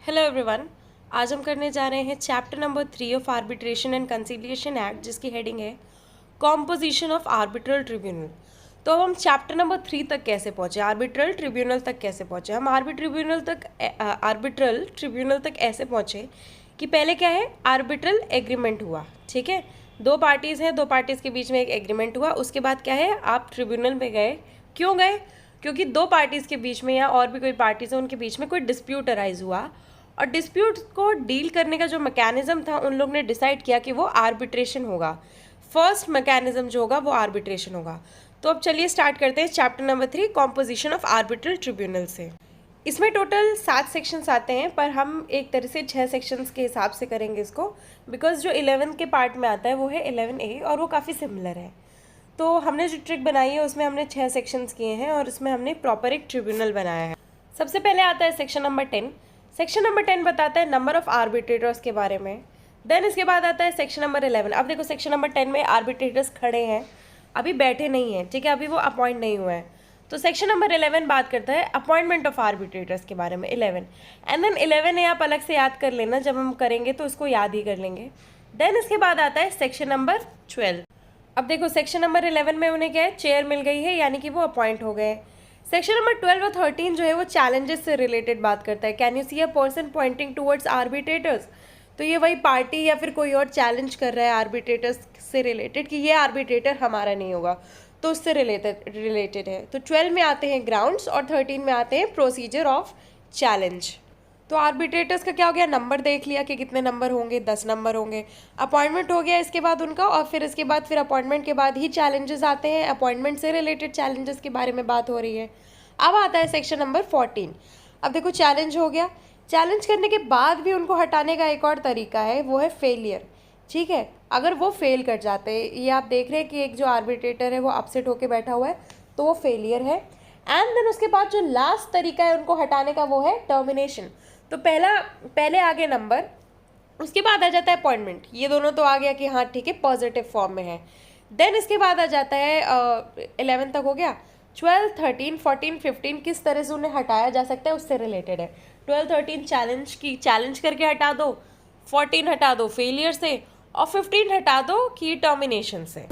Hello everyone. आज हम करने जा रहे हैं chapter number 3 of arbitration and conciliation act, जिसकी हेडिंग है कॉम्पोजिशन ऑफ आर्बिट्रल ट्रिब्यूनल। तो अब हम चैप्टर नंबर 3 तक कैसे पहुँचे, आर्बिट्रल ट्रिब्यूनल तक कैसे पहुँचे। हम आर्बिट्रल ट्रिब्यूनल तक ऐसे पहुँचे कि पहले क्या है, आर्बिट्रल एग्रीमेंट हुआ। ठीक है, दो पार्टीज़ हैं, दो पार्टीज़ के बीच में एक एग्रीमेंट हुआ। उसके बाद क्या है, आप ट्रिब्यूनल में गए। क्यों गए? क्योंकि दो पार्टीज़ के बीच में या और भी कोई पार्टीज़ है उनके बीच में कोई डिस्प्यूट अराइज हुआ, और डिस्प्यूट को डील करने का जो मैकेनिज्म था उन लोग ने डिसाइड किया कि वो आर्बिट्रेशन होगा। फर्स्ट मैकेनिज्म जो होगा वो आर्बिट्रेशन होगा। तो अब चलिए स्टार्ट करते हैं chapter number 3 composition of arbitral tribunal से। इसमें टोटल 7 सेक्शंस आते हैं, पर हम एक तरह से 6 सेक्शंस के हिसाब से करेंगे इसको, बिकॉज जो 11 के पार्ट में आता है वो है 11A और वो काफ़ी सिमिलर है। तो हमने जो ट्रिक बनाई है उसमें हमने 6 सेक्शंस किए हैं और उसमें हमने प्रॉपर एक ट्रिब्यूनल बनाया है। सबसे पहले आता है सेक्शन नंबर 10। सेक्शन नंबर 10 बताता है नंबर ऑफ आर्बिट्रेटर्स के बारे में। देन इसके बाद आता है सेक्शन नंबर 11। अब देखो सेक्शन नंबर 10 में आर्बिट्रेटर्स खड़े हैं, अभी बैठे नहीं हैं, ठीक है, अभी वो अपॉइंट नहीं हुए हैं। तो सेक्शन नंबर 11 बात करता है अपॉइंटमेंट ऑफ आर्बिट्रेटर्स के बारे में, 11। एंड देन 11 आप अलग से याद कर लेना, जब हम करेंगे तो उसको याद ही कर लेंगे। देन इसके बाद आता है सेक्शन नंबर 12। अब देखो सेक्शन नंबर 11 में उन्हें क्या है, चेयर मिल गई है, यानी कि वो अपॉइंट हो गए। सेक्शन नंबर 12 और 13 जो है वो चैलेंजेस से रिलेटेड बात करता है। Can you see a person pointing towards arbitrators. तो ये वही पार्टी या फिर कोई और चैलेंज कर रहा है आर्बिट्रेटर्स से रिलेटेड कि ये आर्बिट्रेटर हमारा नहीं होगा, तो उससे रिलेटेड है। तो 12 में आते हैं ग्राउंड्स और 13 में आते हैं प्रोसीजर ऑफ चैलेंज। तो आर्बिट्रेटर्स का क्या हो गया, नंबर देख लिया कि कितने नंबर होंगे, 10 नंबर होंगे। अपॉइंटमेंट हो गया इसके बाद उनका, और फिर इसके बाद फिर अपॉइंटमेंट के बाद ही चैलेंजेस आते हैं। अपॉइंटमेंट से रिलेटेड चैलेंजेस के बारे में बात हो रही है। अब आता है सेक्शन नंबर 14। अब देखो चैलेंज हो गया, चैलेंज करने के बाद भी उनको हटाने का एक और तरीका है, वो है फेलियर। ठीक है, अगर वो फेल कर जाते हैं, ये आप देख रहे हैं कि एक जो आर्बिट्रेटर है वो अपसेट होकर बैठा हुआ है, तो वो फेलियर है। एंड देन उसके बाद जो लास्ट तरीका है उनको हटाने का वो है टर्मिनेशन। तो पहले आ गए नंबर, उसके बाद आ जाता है अपॉइंटमेंट। ये दोनों तो आ गया कि हाँ ठीक है, पॉजिटिव फॉर्म में है। देन इसके बाद आ जाता है 11 तक हो गया। 12, 13, 14, 15 किस तरह से उन्हें हटाया जा सकता है उससे रिलेटेड है। 12, 13 चैलेंज करके हटा दो, 14 हटा दो फेलियर से, और 15 हटा दो कि टर्मिनेशन से।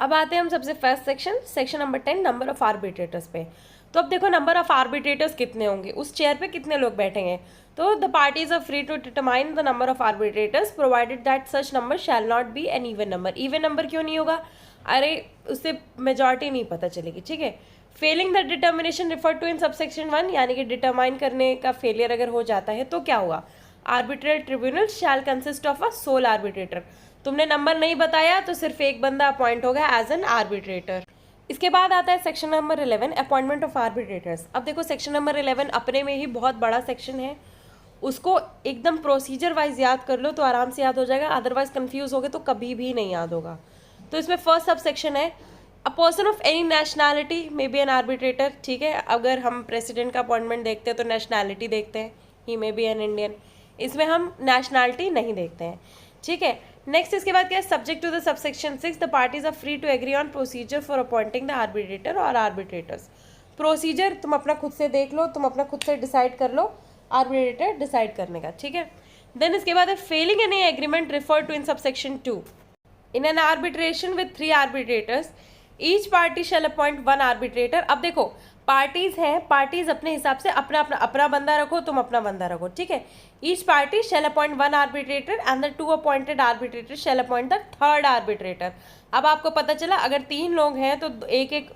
अब आते हैं हम सबसे first section number 10 number of arbitrators पे। तो अब देखो नंबर ऑफ आर्बिट्रेटर्स कितने होंगे, उस चेयर पे कितने लोग बैठेंगे। तो the parties are free to determine the number of arbitrators provided that such number shall not be an even number. Even number क्यों नहीं होगा, अरे उससे मेजॉरिटी नहीं पता चलेगी। ठीक है, failing the determination refer to in subsection 1, यानी कि डिटरमाइन करने का फेलियर अगर हो जाता है तो क्या हुआ, arbitral tribunal shall consist of a sole arbitrator. तुमने नंबर नहीं बताया तो सिर्फ एक बंदा अपॉइंट होगा एज एन आर्बिट्रेटर। इसके बाद आता है section number 11 appointment of arbitrators. अब देखो सेक्शन नंबर 11 अपने में ही बहुत बड़ा सेक्शन है, उसको एकदम प्रोसीजर वाइज याद कर लो तो आराम से याद हो जाएगा, अदरवाइज कंफ्यूज हो गए तो कभी भी नहीं याद होगा। तो इसमें फर्स्ट सब सेक्शन है, a person of any nationality may be N arbitrator. ठीक है, अगर हम प्रेसिडेंट का अपॉइंटमेंट देखते हैं तो नेशनैलिटी देखते हैं, ही मे बी एन इंडियन। इसमें हम नेशनैलिटी नहीं देखते हैं। ठीक है, नेक्स्ट इसके बाद क्या है, subject to the subsection 6 the parties are free to agree on procedure for appointing the arbitrator और आर्बिट्रेटर्स। प्रोसीजर तुम अपना खुद से देख लो, तुम अपना खुद से डिसाइड कर लो आर्बिट्रेटर डिसाइड करने का। ठीक है, देन इसके बाद है failing any agreement refer to in subsection 2 in an arbitration with 3 arbitrators each party shall appoint 1 arbitrator. अब देखो पार्टीज हैं, पार्टीज अपने हिसाब से अपना बंदा रखो, तुम अपना बंदा रखो। ठीक है, each party shall appoint 1 arbitrator and the 2 appointed arbitrator shall appoint the 3rd arbitrator. अब आपको पता चला अगर 3 लोग हैं तो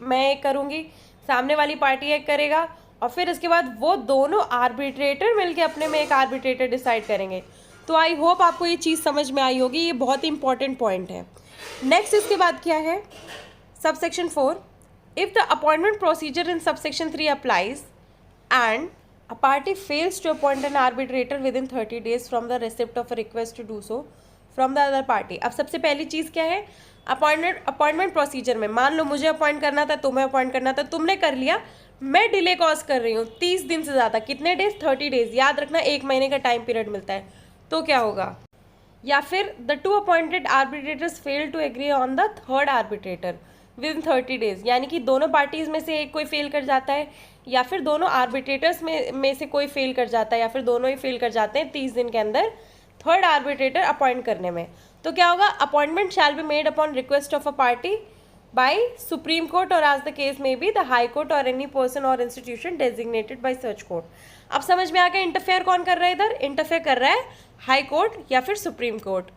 मैं एक करूंगी, सामने वाली पार्टी एक करेगा, और फिर इसके बाद वो दोनों आर्बिट्रेटर मिलके अपने में एक आर्बिट्रेटर डिसाइड करेंगे। तो आई होप आपको ये चीज़ समझ में आई होगी, ये बहुत ही इंपॉर्टेंट पॉइंट है। नेक्स्ट इसके बाद क्या है, subsection 4 if the appointment procedure in subsection 3 applies and a party fails to appoint an arbitrator within 30 days from the receipt of a request to do so from the other party। अब सबसे पहली चीज़ क्या है, appointment procedure में मान लो मुझे appoint करना था, तुम्हें अपॉइंट करना था, तुमने कर लिया, मैं डिले कॉज कर रही हूँ 30 दिन से ज़्यादा, कितने डेज, 30 डेज, याद रखना 1 महीने का टाइम पीरियड मिलता है, तो क्या होगा। या फिर the 2 appointed arbitrators fail to agree on the 3rd arbitrator, within 30 days, यानी कि दोनों पार्टीज में से एक कोई फेल कर जाता है या फिर दोनों आर्बिट्रेटर्स में से कोई फेल कर जाता है या फिर दोनों ही फेल कर जाते हैं 30 दिन के अंदर थर्ड आर्बिट्रेटर अपॉइंट करने में, तो क्या होगा, appointment shall be made upon request of a party by Supreme Court और as the case may be the High Court और एनी पर्सन और institution designated by such court. अब समझ में आ गया इंटरफेयर कौन कर रहा है, इधर इंटरफेयर कर रहा है हाई कोर्ट या फिर सुप्रीम कोर्ट।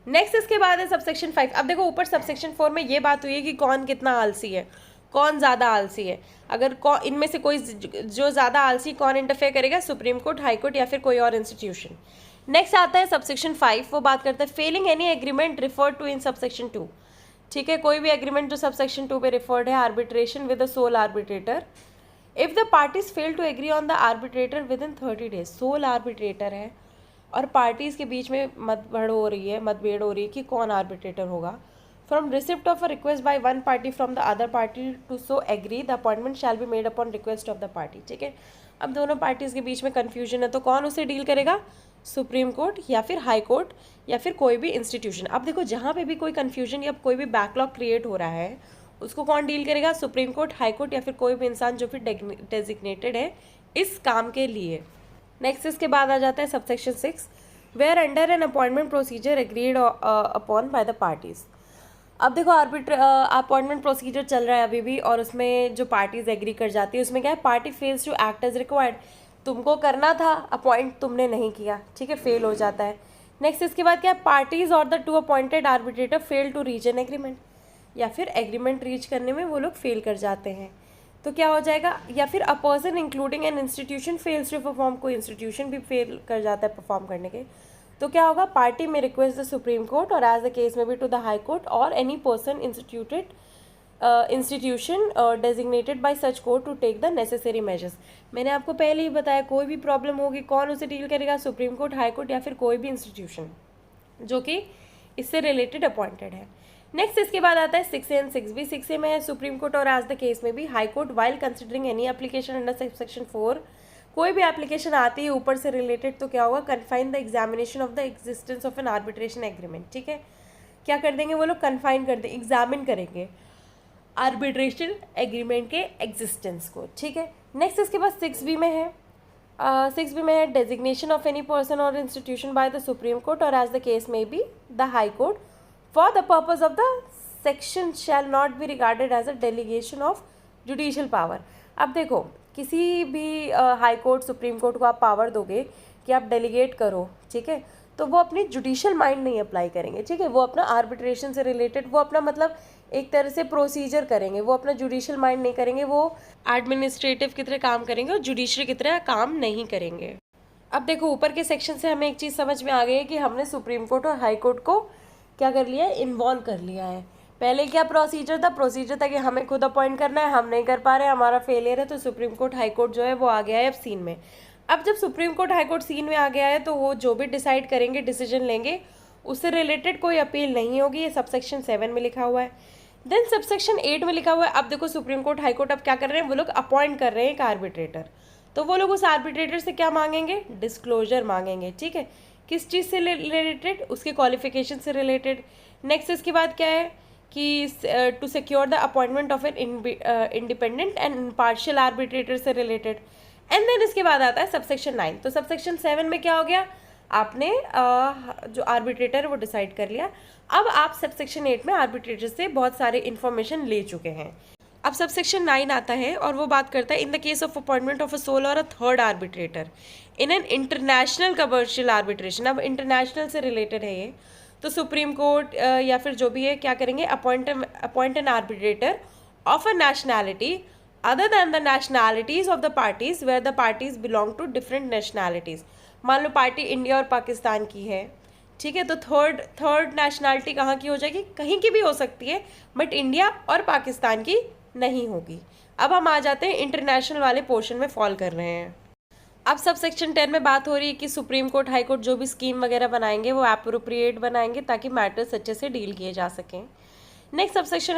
नेक्स्ट इसके बाद है सबसेक्शन 5। अब देखो ऊपर सबसेक्शन 4 में ये बात हुई है कि कौन कितना आलसी है, कौन ज़्यादा आलसी है। अगर इनमें से कोई जो ज़्यादा आलसी, कौन इंटरफेयर करेगा, सुप्रीम कोर्ट, हाई कोर्ट या फिर कोई और इंस्टीट्यूशन। नेक्स्ट आता है सबसेक्शन 5, वो बात करता है failing any agreement referred to in subsection 2। ठीक है, कोई भी एग्रीमेंट जो सबसेक्शन 2 पे रिफर्ड है, arbitration with the sole arbitrator, if the parties fail to agree on the arbitrator within 30 days. Sole arbitrator है और पार्टीज के बीच में मतभेड़ हो रही है कि कौन आर्बिट्रेटर होगा। From receipt of a request by one party from the other party to so agree, the appointment shall be made upon request of the party. ठीक है, अब दोनों पार्टीज के बीच में कन्फ्यूजन है तो कौन उसे डील करेगा, सुप्रीम कोर्ट या फिर हाई कोर्ट या फिर कोई भी इंस्टीट्यूशन। अब देखो जहाँ पे भी कोई कन्फ्यूजन या कोई भी बैकलॉग क्रिएट हो रहा है उसको कौन डील करेगा, सुप्रीम कोर्ट, हाई कोर्ट या फिर कोई भी इंसान जो फिर डेजिग्नेटेड है इस काम के लिए। नेक्स्ट इसके बाद आ जाता है subsection 6, where under an appointment procedure agreed upon by the parties. अब देखो अपॉइंटमेंट प्रोसीजर चल रहा है अभी भी और उसमें जो पार्टीज एग्री कर जाती है उसमें क्या है, party fails to act as required. तुमको करना था अपॉइंट, तुमने नहीं किया, ठीक है, फेल हो जाता है। नेक्स्ट इसके बाद क्या है, पार्टीज और the two appointed arbitrator fail to reach an agreement, या फिर एग्रीमेंट रीच करने में वो लोग फेल कर जाते हैं तो क्या हो जाएगा, या फिर a person including an institution fails to perform, कोई इंस्टीट्यूशन भी फेल कर जाता है परफॉर्म करने के, तो क्या होगा, party may request the Supreme Court और as the case may be to the High Court और any person institution designated by such court to take the necessary measures. मैंने आपको पहले ही बताया कोई भी प्रॉब्लम होगी कौन उसे डील करेगा, सुप्रीम कोर्ट, हाई कोर्ट या फिर कोई भी इंस्टीट्यूशन जो कि इससे रिलेटेड अपॉइंटेड है। नेक्स्ट इसके बाद आता है 6A एंड 6B। 6A में है सुप्रीम कोर्ट और एज द केस में भी high court while considering any application under section 4। कोई भी एप्लीकेशन आती है ऊपर से रिलेटेड तो क्या होगा, confine the examination of the existence of N arbitration agreement. ठीक है, क्या कर देंगे वो लोग, कन्फाइन कर देंगे, एग्जामिन करेंगे आर्बिट्रेशन एग्रीमेंट के एग्जिस्टेंस को। ठीक है, नेक्स्ट इसके बाद 6B में है 6B में है डेजिग्नेशन ऑफ एनी पर्सन और institution by the Supreme Court और as the case may be the High Court for the purpose of the section shall not be regarded as a delegation of judicial power. अब देखो किसी भी high court, supreme court को आप power दोगे कि आप डेलीगेट करो, ठीक है, तो वो अपनी जुडिशियल माइंड नहीं अप्लाई करेंगे। ठीक है, वो अपना आर्बिट्रेशन से रिलेटेड, वो अपना मतलब एक तरह से प्रोसीजर करेंगे, वो अपना जुडिशियल माइंड नहीं करेंगे, वो एडमिनिस्ट्रेटिव की तरह काम करेंगे और जुडिशरी की तरह काम नहीं करेंगे। अब देखो ऊपर के सेक्शन से हमें एक चीज़ समझ में आ गई है कि हमने सुप्रीम कोर्ट और हाई कोर्ट को क्या कर लिया है, इन्वॉल्व कर लिया है। पहले क्या प्रोसीजर था कि हमें खुद अपॉइंट करना है, हम नहीं कर पा रहे, हमारा फेलियर है, तो सुप्रीम कोर्ट, हाई कोर्ट जो है वो आ गया है अब सीन में। अब जब Supreme Court, High Court scene में आ गया है तो वो जो भी डिसाइड करेंगे, डिसीजन लेंगे, उससे रिलेटेड कोई अपील नहीं होगी। ये सबसेक्शन 7 में लिखा हुआ है। देन सबसेक्शन 8 में लिखा हुआ है, अब देखो सुप्रीम कोर्ट, हाई कोर्ट अब क्या कर रहे हैं, वो लोग अपॉइंट कर रहे हैं एक आर्बिट्रेटर, तो वो लोग उस आर्बिट्रेटर से क्या मांगेंगे, डिस्क्लोजर मांगेंगे। ठीक है, किस चीज़ से रिलेटेड, उसके क्वालिफिकेशन से रिलेटेड। नेक्स्ट इसके बाद क्या है कि to secure the appointment of an independent and impartial arbitrator से रिलेटेड। एंड देन इसके बाद आता है सबसेक्शन 9। तो सबसेक्शन 7 में क्या हो गया, आपने जो आर्बिट्रेटर है वो डिसाइड कर लिया। अब आप सबसेक्शन 8 में आर्बिट्रेटर से बहुत सारे इन्फॉर्मेशन ले चुके हैं। अब सबसेक्शन 9 आता है और वो बात करता है in the case of appointment of a sole और a third arbitrator in an international commercial arbitration. अब इंटरनेशनल से रिलेटेड है ये, तो सुप्रीम कोर्ट या फिर जो भी है क्या करेंगे, appoint an arbitrator of a nationality other than the nationalities of the parties where the parties belong to different nationalities. मान लो पार्टी इंडिया और पाकिस्तान की है, ठीक है, तो थर्ड नेशनैलिटी कहाँ की हो जाएगी, कहीं की भी हो सकती है, बट इंडिया और पाकिस्तान की नहीं होगी। अब हम आ जाते हैं इंटरनेशनल वाले पोर्शन में फॉल कर रहे हैं। अब सब सेक्शन 10 में बात हो रही है कि सुप्रीम कोर्ट, हाई कोर्ट जो भी स्कीम वगैरह बनाएंगे वो एप्रोप्रिएट बनाएंगे ताकि मैटर्स अच्छे से डील किए जा सकें। नेक्स्ट सब सेक्शन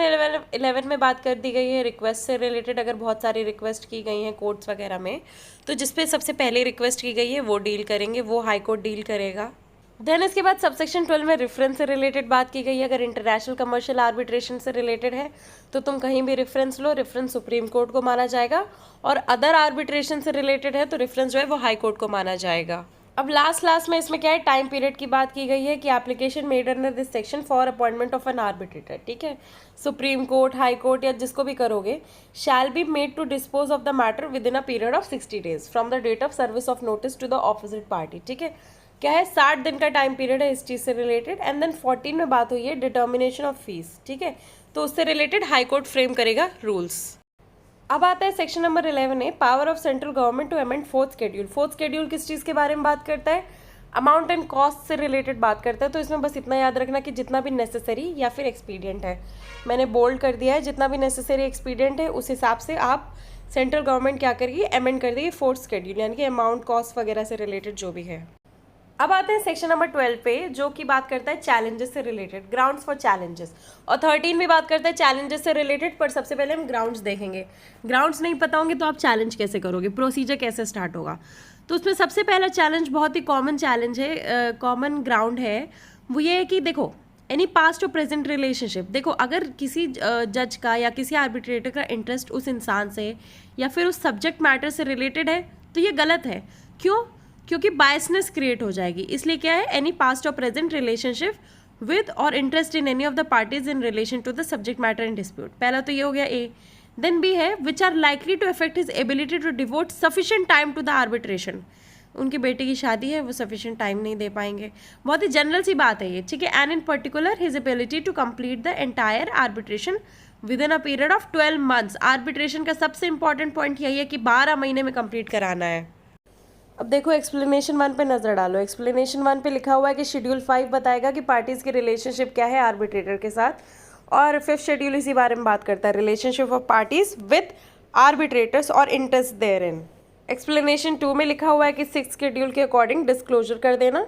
11 में बात कर दी गई है रिक्वेस्ट से रिलेटेड। अगर बहुत सारी रिक्वेस्ट की गई हैं कोर्ट्स वगैरह में, तो जिस पे सबसे पहले रिक्वेस्ट की गई है वो डील करेंगे, वो हाई कोर्ट डील करेगा। देन इसके बाद सबसेक्शन 12 में रेफरेंस से रिलेटेड बात की गई है। अगर इंटरनेशनल कमर्शियल आर्बिट्रेशन से रिलेटेड है तो तुम कहीं भी रेफरेंस लो, रेफरेंस सुप्रीम कोर्ट को माना जाएगा, और अदर आर्बिट्रेशन से रिलेटेड है तो रेफरेंस जो है वो हाई कोर्ट को माना जाएगा। अब लास्ट में इसमें क्या है, टाइम पीरियड की बात की गई है कि application made under this section for appointment of N arbitrator, ठीक है, सुप्रीम कोर्ट, हाई कोर्ट या जिसको भी करोगे, shall be made to dispose of the matter within a period of 60 days from the date of service of notice to the opposite party, ठीक है। क्या है, 60 दिन का टाइम पीरियड है इस चीज़ से रिलेटेड। एंड देन 14 में बात हुई है डिटर्मिनेशन ऑफ फीस, ठीक है, तो उससे रिलेटेड हाई कोर्ट फ्रेम करेगा रूल्स। अब आता है सेक्शन नंबर 11 है, power of central government to amend fourth schedule. Fourth schedule किस चीज़ के बारे में बात करता है, अमाउंट एंड कॉस्ट से रिलेटेड बात करता है। तो इसमें बस इतना याद रखना कि जितना भी नेसेसरी या फिर एक्सपीडियंट है, मैंने बोल्ड कर दिया है, जितना भी नेसेसरी एक्सपीडियंट है उस हिसाब से आप सेंट्रल गवर्नमेंट क्या करेगी, अमेंड कर देगी फोर्थ शेड्यूल, यानी कि अमाउंट कॉस्ट वगैरह से रिलेटेड जो भी है। अब आते हैं सेक्शन नंबर 12 पे, जो कि बात करता है चैलेंजेस से रिलेटेड, ग्राउंड्स फॉर चैलेंजेस, और 13 भी बात करता है चैलेंजेस से रिलेटेड। पर सबसे पहले हम ग्राउंड्स देखेंगे। ग्राउंड्स नहीं पता होंगे तो आप चैलेंज कैसे करोगे, प्रोसीजर कैसे स्टार्ट होगा। तो उसमें सबसे पहला चैलेंज बहुत ही कॉमन चैलेंज है, कॉमन ग्राउंड है, वो ये है कि देखो एनी पास्ट और प्रेजेंट रिलेशनशिप। देखो अगर किसी जज का या किसी आर्बिट्रेटर का इंटरेस्ट उस इंसान से या फिर उस सब्जेक्ट मैटर से रिलेटेड है तो ये गलत है। क्यों? क्योंकि बायसनेस क्रिएट हो जाएगी। इसलिए क्या है, एनी पास्ट और प्रेजेंट रिलेशनशिप विद और interest in any of the parties in relation to the subject matter in dispute. पहला तो ये हो गया ए। देन बी है, which are likely to affect his ability to devote sufficient time to the arbitration. उनके बेटे की शादी है, वो सफिशिएंट टाइम नहीं दे पाएंगे, बहुत ही जनरल सी बात है ये, ठीक है। And in particular his ability to complete the entire arbitration within a period of 12 months। Arbitration का सबसे इंपॉर्टेंट पॉइंट यही है कि 12 महीने में कंप्लीट कराना है। अब देखो एक्सप्लेनेशन 1 पे नजर डालो। एक्सप्लेनेशन 1 पे लिखा हुआ है कि शेड्यूल 5 बताएगा कि पार्टीज की रिलेशनशिप क्या है आर्बिट्रेटर के साथ, और 5th शेड्यूल इसी बारे में बात करता है, relationship of parties with arbitrators और इंटरेस्ट देयर इन। एक्सप्लेनेशन 2 में लिखा हुआ है कि 6th शेड्यूल के अकॉर्डिंग डिस्क्लोजर कर देना।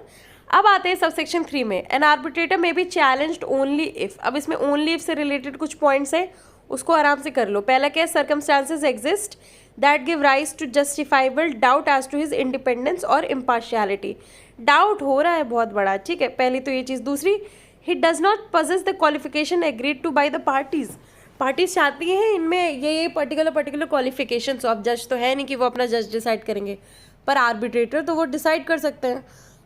अब आते हैं सब सेक्शन 3 में, an arbitrator may be challenged only if. अब इसमें ओनली इफ से रिलेटेड कुछ पॉइंट्स हैं, उसको आराम से कर लो। पहला क्या है, circumstances exist that give rise to justifiable doubt as to his independence और इम्पार्शियलिटी। डाउट हो रहा है बहुत बड़ा, ठीक है, पहली तो ये चीज़। दूसरी, he does not possess the qualification agreed to by the parties. Parties चाहती हैं इनमें ये पर्टिकुलर क्वालिफिकेशन। तो अब जज तो है नहीं कि वो अपना जज डिसाइड करेंगे, पर आर्बिट्रेटर तो वो डिसाइड कर सकते हैं।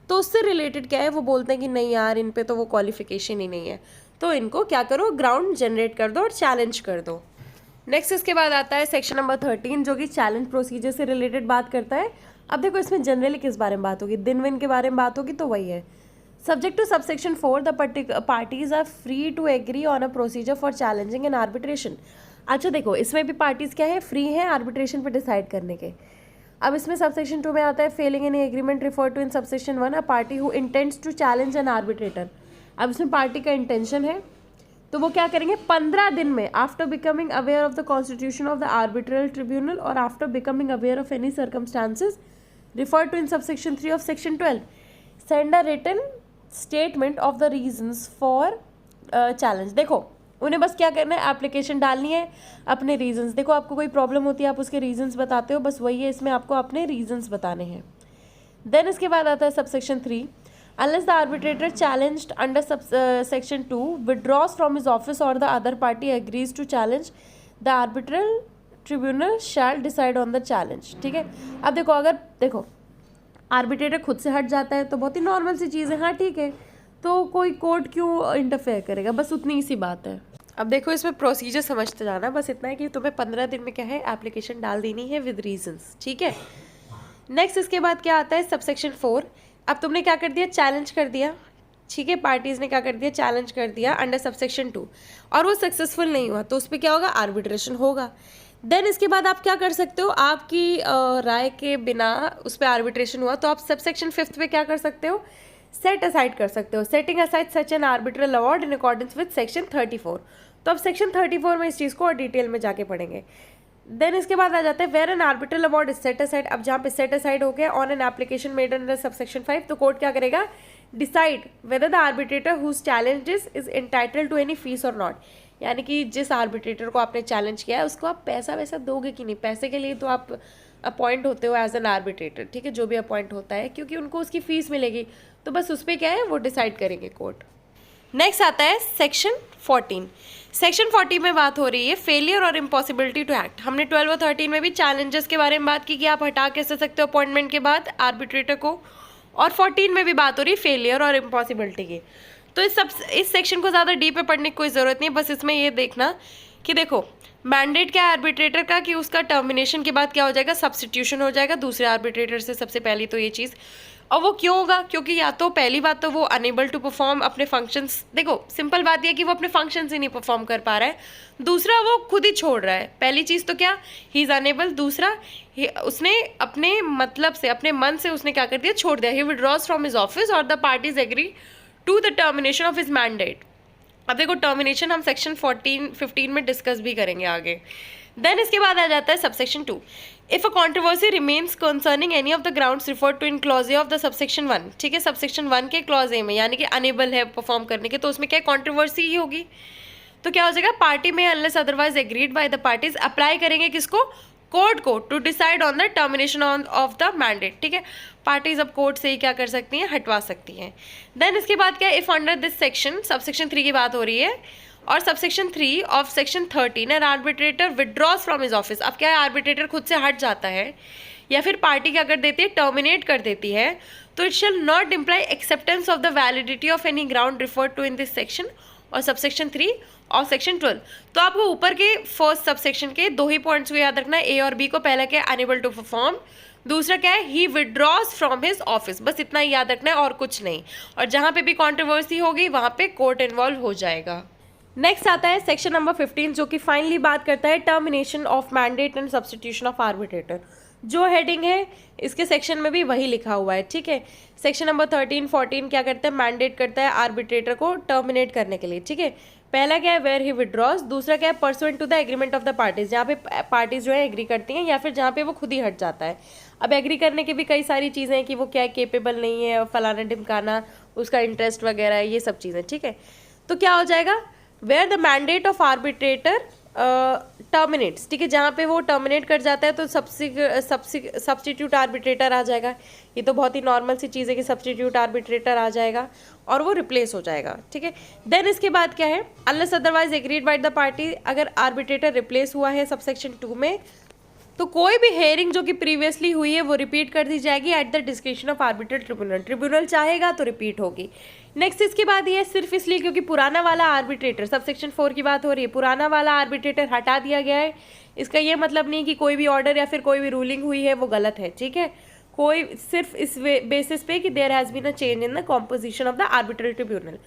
तो उससे रिलेटेड क्या है, वो बोलते हैं कि नहीं यार, इन पे तो वो क्वालिफिकेशन ही नहीं है, तो इनको क्या करो, ग्राउंड जनरेट कर दो और चैलेंज कर दो। नेक्स्ट इसके बाद आता है सेक्शन नंबर 13, जो कि चैलेंज प्रोसीजर से रिलेटेड बात करता है। अब देखो इसमें जनरली किस बारे में बात होगी, दिन विन के बारे में बात होगी, तो वही है। Subject to subsection 4, the parties are free to agree on a procedure for challenging an arbitration. अच्छा देखो, इसमें भी पार्टीज क्या है, फ्री है आर्बिट्रेशन पर डिसाइड करने के। अब इसमें सबसेक्शन 2 में आता है, failing any agreement refer to in subsection 1 a party who intends to challenge an arbitrator. अब इसमें पार्टी का इंटेंशन है तो वो क्या करेंगे, 15 दिन में, after becoming aware of the constitution of the arbitral tribunal और after becoming aware of any circumstances refer to in subsection 3 of section 12, send a written statement of the reasons for challenge. देखो उन्हें बस क्या करना है, application डालनी है, अपने रीजंस। देखो आपको कोई प्रॉब्लम होती है, आप उसके रीजंस बताते हो, बस वही है, इसमें आपको अपने रीजंस बताने हैं। देन इसके बाद आता है subsection 3, unless the arbitrator challenged under section 2 withdraws from his office or the other party agrees to challenge, the arbitral tribunal shall decide on the challenge। ठीक है। अब देखो, अगर देखो आर्बिट्रेटर खुद से हट जाता है तो बहुत ही नॉर्मल सी चीज़ है, हाँ ठीक है, तो कोई कोर्ट क्यों इंटरफेयर करेगा, बस उतनी सी बात है। अब देखो इसमें प्रोसीजर समझते जाना, बस इतना है कि तुम्हें 15 दिन में क्या है, एप्लीकेशन डाल देनी है विद रीजंस, ठीक है। नेक्स्ट इसके बाद क्या आता है, सबसेक्शन 4। अब तुमने क्या कर दिया, चैलेंज कर दिया, ठीक है, पार्टीज ने क्या कर दिया, चैलेंज कर दिया अंडर सबसेक्शन 2, और वो सक्सेसफुल नहीं हुआ तो उस पर क्या होगा, आर्बिट्रेशन होगा। देन इसके बाद आप क्या कर सकते हो, आपकी राय के बिना उस पर आर्बिट्रेशन हुआ तो आप सबसेक्शन 5 पे क्या कर सकते हो, सेट असाइड कर सकते हो, setting aside such an arbitral award in accordance with section 34। तो अब सेक्शन 34 में इस चीज़ को और डिटेल में जाके पढ़ेंगे। देन इसके बाद आ जाता है where an arbitral award is set aside. अब जहाँ पे सेट असाइड हो गया on an application made under subsection 5, तो कोर्ट क्या करेगा, decide whether the arbitrator whose challenges is entitled to any fees और नॉट। यानी कि जिस आर्बिट्रेटर को आपने चैलेंज किया है उसको आप पैसा वैसा दोगे कि नहीं, पैसे के लिए तो आप अपॉइंट होते हो एज एन आर्बिट्रेटर, ठीक है, जो भी अपॉइंट होता है, क्योंकि उनको उसकी फीस मिलेगी, तो बस उस पर क्या है वो डिसाइड करेंगे कोर्ट। नेक्स्ट आता है सेक्शन 14। सेक्शन 40 में बात हो रही है फेलियर और इम्पॉसिबिलिटी टू एक्ट। हमने 12 और 13 में भी चैलेंजेस के बारे में बात की कि आप हटा कैसे सकते हो अपॉइंटमेंट के बाद आर्बिट्रेटर को, और 14 में भी बात हो रही है फेलियर और इम्पॉसिबिलिटी की। तो इस सेक्शन को ज़्यादा डीप में पढ़ने की कोई ज़रूरत नहीं है, बस इसमें ये देखना कि देखो मैंडेट क्या है आर्बिट्रेटर का कि उसका टर्मिनेशन के बाद क्या हो जाएगा, सब्स्टिट्यूशन हो जाएगा दूसरे आर्बिट्रेटर से, सबसे पहली तो ये चीज़। और वो क्यों होगा, क्योंकि या तो पहली बात तो वो अनेबल टू परफॉर्म अपने फंक्शंस, देखो सिंपल बात यह कि वो अपने फंक्शंस ही नहीं परफॉर्म कर पा रहा है, दूसरा वो खुद ही छोड़ रहा है। पहली चीज़ तो क्या, ही इज़ अनेबल, दूसरा उसने अपने मतलब से, अपने मन से उसने क्या कर दिया, छोड़ दिया, he withdraws from his office और the parties agree to the termination of his mandate. अब देखो टर्मिनेशन हम सेक्शन 15 में डिस्कस भी करेंगे आगे। देन इसके बाद आ जाता है subsection 2। If a controversy remains concerning any of the grounds referred to in clause A of the subsection 1, ठीक है, सबसेक्शन 1 के क्लॉज ए में, यानी कि अनेबल है परफॉर्म करने के, तो उसमें क्या कॉन्ट्रोवर्सी ही होगी, तो क्या हो जाएगा, party may unless otherwise agreed by the parties apply करेंगे किसको, कोर्ट को, to decide on the termination of the mandate, ठीक है। पार्टीज अब कोर्ट से ही क्या कर सकती हैं, हटवा सकती हैं। देन इसके बाद क्या है, if under this section, subsection 3 की बात हो रही है, और subsection 3 of section 13 N arbitrator withdraws from his office. अब क्या है, आर्बिट्रेटर खुद से हट जाता है या फिर पार्टी क्या कर देती है, टर्मिनेट कर देती है, तो it shall not imply acceptance of the validity of any ground referred to in this section और सबसेक्शन 3 और सेक्शन 12। तो आपको ऊपर के फर्स्ट सबसेक्शन के 2 ही पॉइंट्स को याद रखना है, ए और बी को। पहला क्या है, अनेबल टू परफॉर्म, दूसरा क्या है, ही विड्रॉज फ्रॉम हिज ऑफिस, बस इतना ही याद रखना है और कुछ नहीं। और जहाँ पे भी कॉन्ट्रोवर्सी होगी वहाँ पे कोर्ट इन्वॉल्व हो जाएगा। नेक्स्ट आता है सेक्शन नंबर 15, जो कि फाइनली बात करता है termination of mandate and substitution of arbitrator. जो हेडिंग है इसके सेक्शन में भी वही लिखा हुआ है, ठीक है। सेक्शन नंबर 13, 14 क्या करता है, मैंडेट करता है आर्बिट्रेटर को टर्मिनेट करने के लिए, ठीक है। पहला क्या है, वेयर ही विड्रॉज, दूसरा क्या है, pursuant to the agreement of the parties, जहाँ पे पार्टीज जो है एग्री करती हैं या फिर जहाँ पे वो खुद ही हट जाता है। अब एग्री करने की भी कई सारी चीज़ें हैं कि वो क्या है, केपेबल नहीं है, फलाना ढिमकाना, उसका इंटरेस्ट वगैरह, ये सब चीज़ें, ठीक है। तो क्या हो जाएगा, where the mandate of arbitrator terminates, ठीक है, जहाँ पे वो टर्मिनेट कर जाता है तो सब्स्टिट्यूट आर्बिट्रेटर आ जाएगा। ये तो बहुत ही नॉर्मल सी चीज़ है कि सब्स्टिट्यूट आर्बिट्रेटर आ जाएगा और वो रिप्लेस हो जाएगा, ठीक है। देन इसके बाद क्या है, unless otherwise agreed by the party, अगर आर्बिट्रेटर रिप्लेस हुआ है सबसेक्शन 2 में, तो कोई भी हेयरिंग जो कि प्रीवियसली हुई है वो रिपीट कर दी जाएगी at the description of arbitral tribunal. Tribunal चाहेगा तो रिपीट होगी। नेक्स्ट इसके बाद ये सिर्फ इसलिए क्योंकि पुराना वाला आर्बिट्रेटर, सबसेक्शन 4 की बात हो रही है, पुराना वाला आर्बिट्रेटर हटा दिया गया है। इसका ये मतलब नहीं कि कोई भी ऑर्डर या फिर कोई भी रूलिंग हुई है वो गलत है, ठीक है। कोई सिर्फ इस बेसिस पे कि there has been a change in the composition of the arbitral tribunal,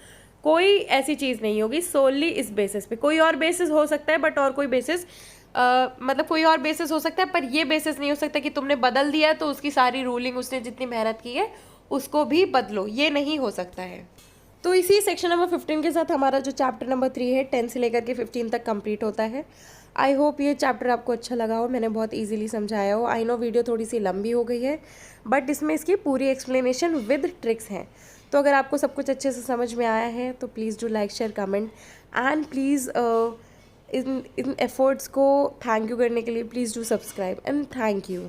कोई ऐसी चीज़ नहीं होगी सोनली इस बेसिस पे। कोई और बेसिस हो सकता है बट और कोई बेसिस मतलब कोई और बेसिस हो सकता है, पर ये बेसिस नहीं हो सकता कि तुमने बदल दिया तो उसकी सारी रूलिंग, उसने जितनी मेहनत की है उसको भी बदलो, ये नहीं हो सकता है। तो इसी सेक्शन नंबर 15 के साथ हमारा जो चैप्टर नंबर 3 है 10 से लेकर के 15 तक कंप्लीट होता है। आई होप ये चैप्टर आपको अच्छा लगा हो, मैंने बहुत इजीली समझाया हो। आई नो वीडियो थोड़ी सी लंबी हो गई है बट इसमें इसकी पूरी एक्सप्लेनेशन विद ट्रिक्स हैं। तो अगर आपको सब कुछ अच्छे से समझ में आया है तो please do like, share, comment and please in efforts को थैंक यू करने के लिए please do subscribe and thank you.